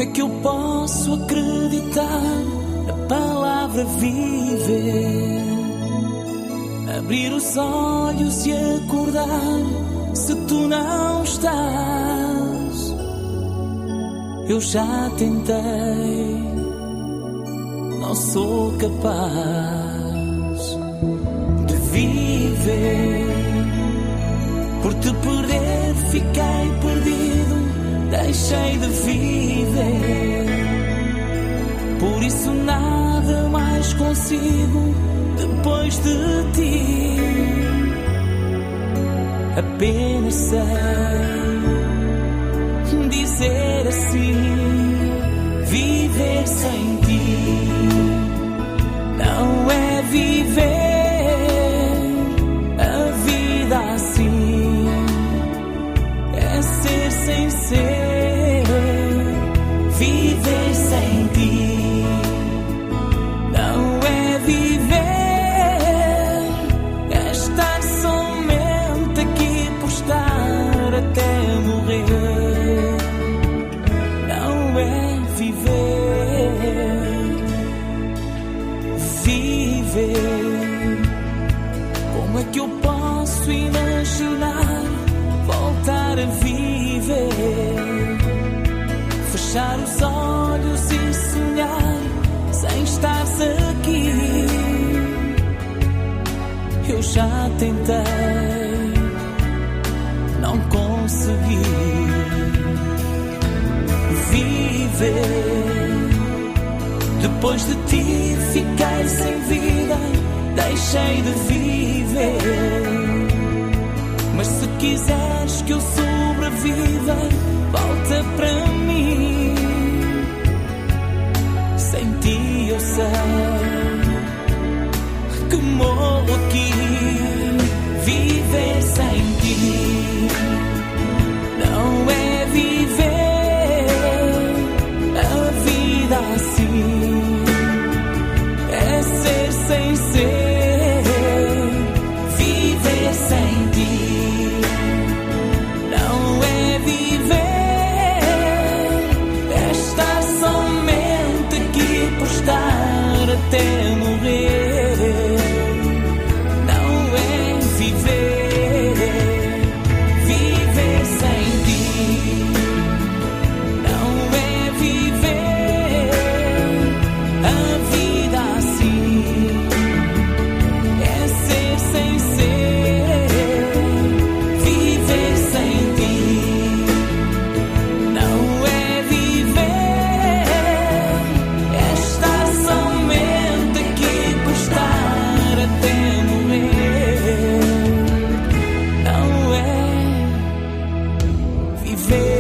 Como é que eu posso acreditar na palavra viver? Abrir os olhos e acordar se tu não estás. Eu já tentei, não sou capaz de viver. Por te perder fiquei perdido, deixei de viver. Por isso nada mais consigo depois de ti. Apenas sei dizer assim: viver sem ti não é viver. A vida assim é ser sem ser. Viver sem ti não é viver. É estar somente aqui por estar até morrer. Não é viver. Viver. Como é que eu posso imaginar voltar a viver? Fechar os olhos e sonhar sem estares aqui. Eu já tentei, não consegui viver. Depois de ti fiquei sem vida, deixei de viver. Mas se quiseres que eu sobreviva, volta para mim. Sem ti eu sei que morro aqui. Viver sem ti não é viver. A vida assim é ser sem ser. Viver sem ti não é viver. É estar somente aqui por estar até morrer. Não é viver. Viver sem ti não é viver. A vida assim é ser sem ser. Viver sem ti não é viver. É estar somente aqui por estar até morrer. Não é viver.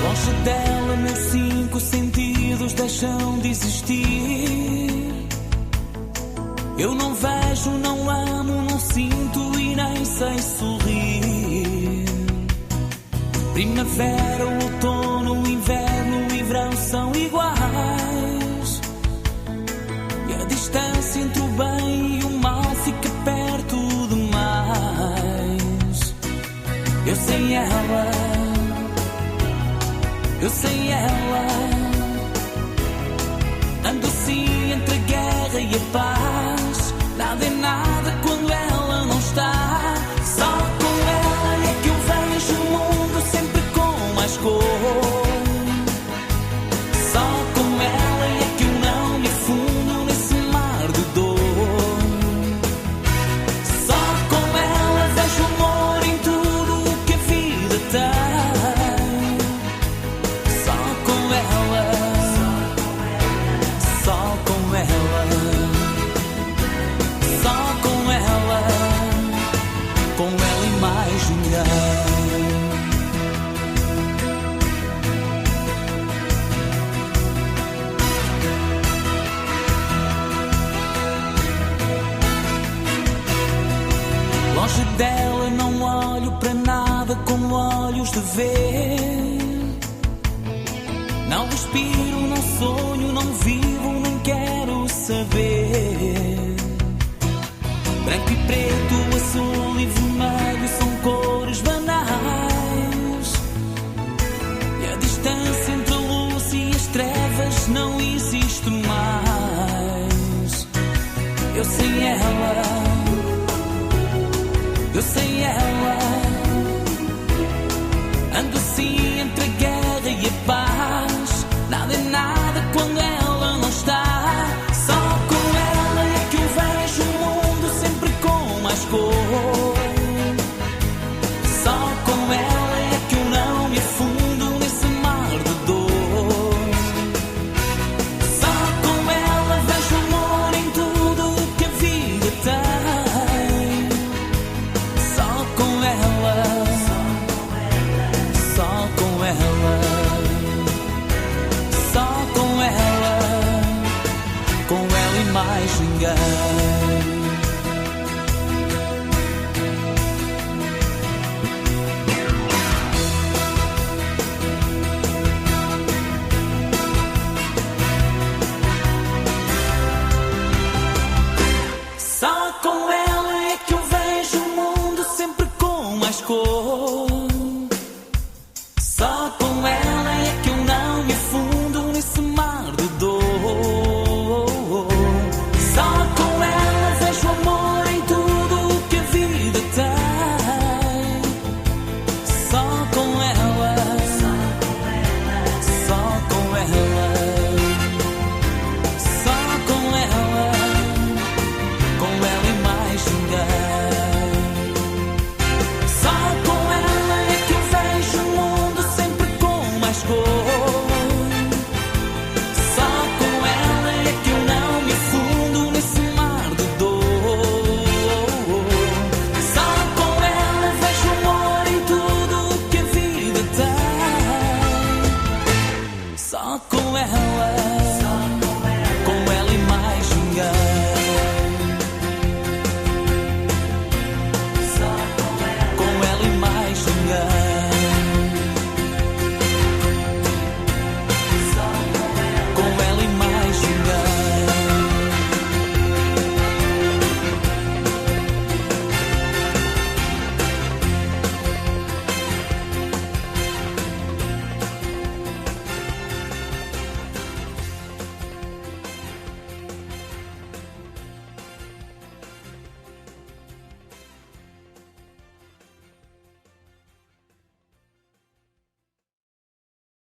Longe dela, meus 5 sentidos deixam de existir. Eu não vejo, não amo, não sinto e nem sei sorrir. Primavera, outono, inverno e verão são iguais. E a distância entre o bem e o mal fica perto demais. Eu sem ela, eu sem ela, ando assim entre a guerra e a paz. Nada é nada quando ela não está. Só com ela é que eu vejo o mundo sempre com mais cor. olhos de ver. Não respiro, não sonho, não vivo, nem quero saber. Branco e preto, azul e vermelho são cores banais. E a distância entre a luz e as trevas não existe mais. Eu sem ela, eu sem ela.